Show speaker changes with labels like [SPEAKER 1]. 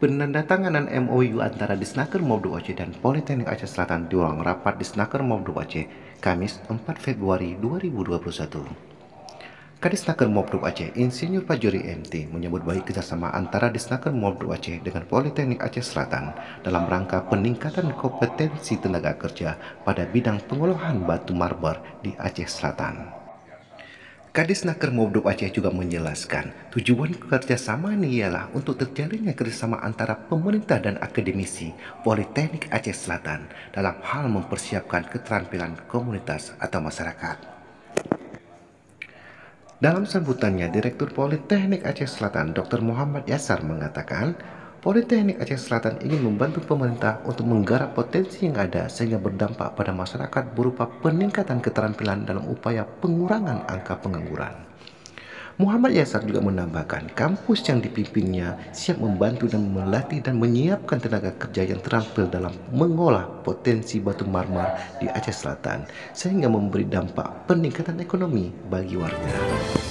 [SPEAKER 1] Penandatanganan MOU antara Disnaker Mabdu Aceh dan Politeknik Aceh Selatan di ruang rapat Disnaker Mabdu Aceh, Kamis 4 Februari 2021. Kadisnaker Mabdu Aceh, Insinyur Fajri MT, menyambut baik kerjasama antara Disnaker Mabdu Aceh dengan Politeknik Aceh Selatan dalam rangka peningkatan kompetensi tenaga kerja pada bidang pengolahan batu marmer di Aceh Selatan. Kadisnaker Mabdu Aceh juga menjelaskan tujuan kerjasama ini ialah untuk terjalinnya kerjasama antara pemerintah dan akademisi Politeknik Aceh Selatan dalam hal mempersiapkan keterampilan komunitas atau masyarakat. Dalam sambutannya, Direktur Politeknik Aceh Selatan Dr. Muhammad Yasar mengatakan, Politeknik Aceh Selatan ingin membantu pemerintah untuk menggarap potensi yang ada sehingga berdampak pada masyarakat berupa peningkatan keterampilan dalam upaya pengurangan angka pengangguran. Muhammad Yasar juga menambahkan kampus yang dipimpinnya siap membantu dan melatih dan menyiapkan tenaga kerja yang terampil dalam mengolah potensi batu marmer di Aceh Selatan sehingga memberi dampak peningkatan ekonomi bagi warga.